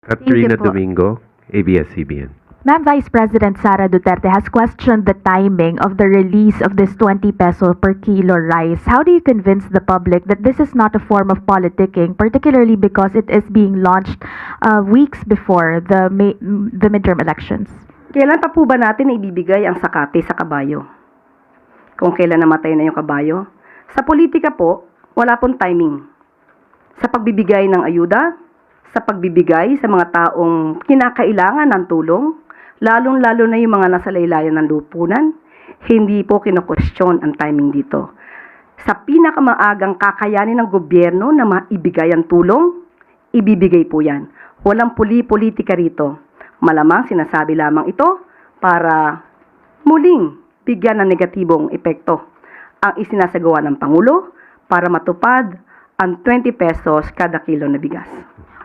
Katrina po. Domingo, ABS-CBN. Ma'am, Vice President Sara Duterte has questioned the timing of the release of this 20 peso per kilo rice. How do you convince the public that this is not a form of politicking, particularly because it is being launched weeks before the midterm elections? Kailan pa po ba natin ibibigay ang sakate sa kabayo? Kung kailan namatay na yung kabayo? Sa politika po, wala pong timing. Sa pagbibigay ng ayuda, sa pagbibigay sa mga taong kinakailangan ng tulong, lalong-lalo na yung mga nasa laylayan ng lupunan, hindi po kino-question ang timing dito. Sa pinakamaagang kakayanin ng gobyerno na maibigay ang tulong, ibibigay po yan. Walang politika rito. Malamang sinasabi lamang ito para muling bigyan ng negatibong epekto ang isinasagawa ng Pangulo para matupad ang 20 pesos kada kilo na bigas.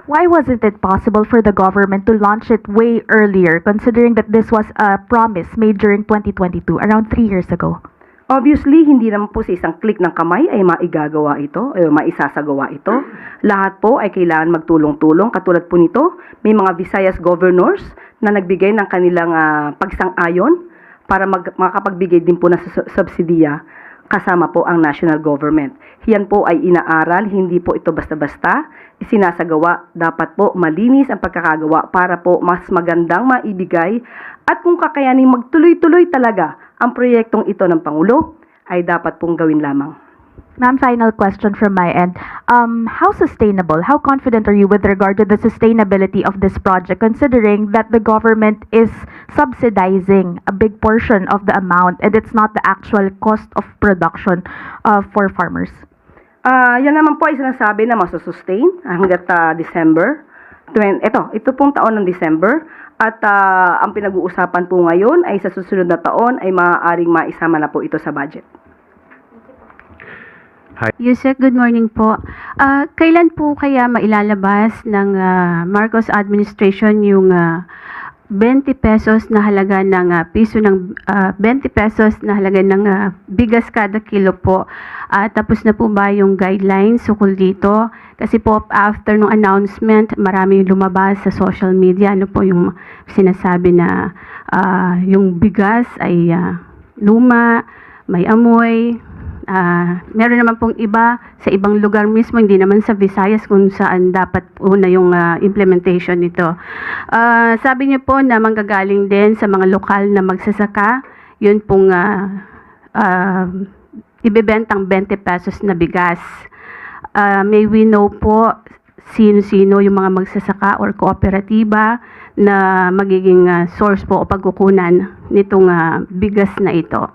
Why wasn't it possible for the government to launch it way earlier, considering that this was a promise made during 2022, around 3 years ago? Obviously, hindi naman po sa isang click ng kamay ay maigagawa ito, maisasagawa ito. Lahat po ay kailangan magtulong-tulong. Katulad po nito, may mga Visayas governors na nagbigay ng kanilang pagsang-ayon para makapagbigay din po ng subsidiya kasama po ang national government. Yan po ay inaaral, hindi po ito basta-basta isinasagawa. Dapat po malinis ang pagkakagawa para po mas magandang maibigay at kung kakayaning magtuloy-tuloy talaga ang proyektong ito ng Pangulo, ay dapat pong gawin lamang. Ma'am, final question from my end. How sustainable, how confident are you with regard to the sustainability of this project, considering that the government is subsidizing a big portion of the amount and it's not the actual cost of production for farmers? Yan naman po ay sinasabi na masusustain hanggat December. Ito pong taon ng December. At ang pinag-uusapan po ngayon ay sa susunod na taon ay maaaring maisama na po ito sa budget. Yusek, good morning po. Kailan po kaya mailalabas ng Marcos administration yung 20 pesos na halaga ng 20 pesos na halaga ng bigas kada kilo po? Tapos na po ba yung guidelines ukol dito? Kasi po after nung announcement, marami lumabas sa social media. Ano po yung sinasabi na yung bigas ay luma, may amoy. Meron naman pong iba sa ibang lugar mismo, hindi naman sa Visayas kung saan dapat po na yung implementation nito. Sabi niyo po na manggagaling din sa mga lokal na magsasaka, yun pong ibebentang 20 pesos na bigas. May we know po sino-sino yung mga magsasaka or kooperatiba na magiging source po o pagkukunan nitong bigas na ito.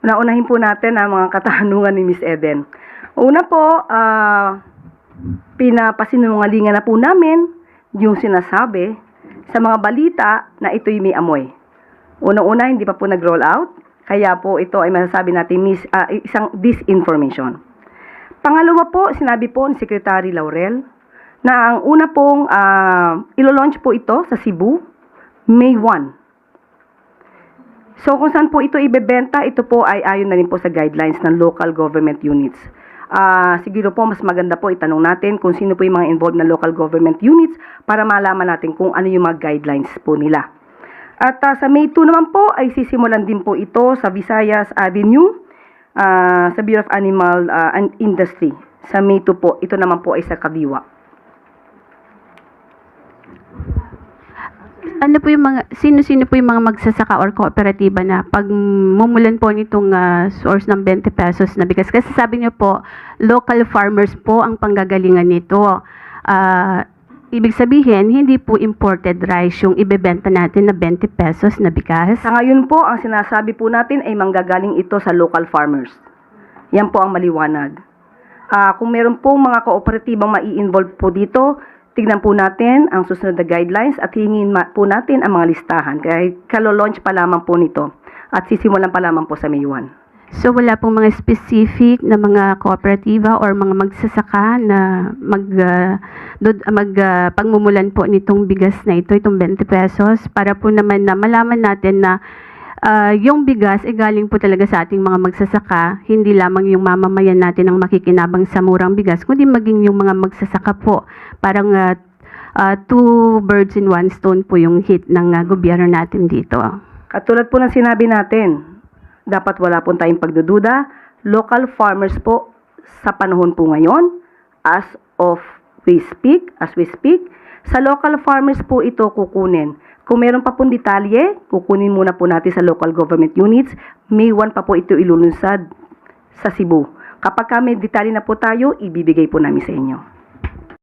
Unahin po natin ang mga katanungan ni Miss Eden. Una po, pinapasinungalingan na po namin yung sinasabi sa mga balita na ito'y may amoy. Unang-una, hindi pa po nag-roll out, kaya po ito ay masasabi natin isang disinformation. Pangalawa po, sinabi po ni Secretary Laurel na ang una pong ilo-launch po ito sa Cebu, May 1. So kung saan po ito ibebenta, ito po ay ayon na rin po sa guidelines ng local government units. Siguro po mas maganda po itanong natin kung sino po yung mga involved na local government units para malaman natin kung ano yung mga guidelines po nila. At sa May 2 naman po ay sisimulan din po ito sa Visayas Avenue, sa Bureau of Animal and Industry. Sa May 2 po, ito naman po ay sa Kabiwa. Ano po yung mga sino-sino po yung mga magsasaka or kooperatiba na pag mumulan po nitong source ng 20 pesos na bigas? Kasi sabi niyo po, local farmers po ang panggagalingan nito. Ibig sabihin, hindi po imported rice yung ibebenta natin na 20 pesos na bigas. Sa ngayon po, ang sinasabi po natin ay manggagaling ito sa local farmers. Yan po ang maliwanag. Kung meron po mga kooperatibang mai-involve po dito, tignan po natin ang susunod na guidelines at hingin po natin ang mga listahan. Kaya kalo-launch pa lamang po nito at sisimulan pa lamang po sa May 1. So wala pong mga specific na mga kooperatiba or mga magsasaka na pagmumulan po nitong bigas na ito, itong 20 pesos, para po naman na malaman natin na yung bigas ay galing po talaga sa ating mga magsasaka, hindi lamang yung mamamayan natin ang makikinabang sa murang bigas, kundi maging yung mga magsasaka po. Parang two birds in one stone po yung hit ng gobyerno natin dito. Katulad po ng sinabi natin, dapat wala po tayong pagdududa. Local farmers po sa panahon po ngayon, as we speak, sa local farmers po ito kukunin. Kung meron pa pong detalye, kukunin muna po natin sa local government units. May 1 pa po ito ilulunsad sa Cebu. Kapag may detalye na po tayo, ibibigay po namin sa inyo.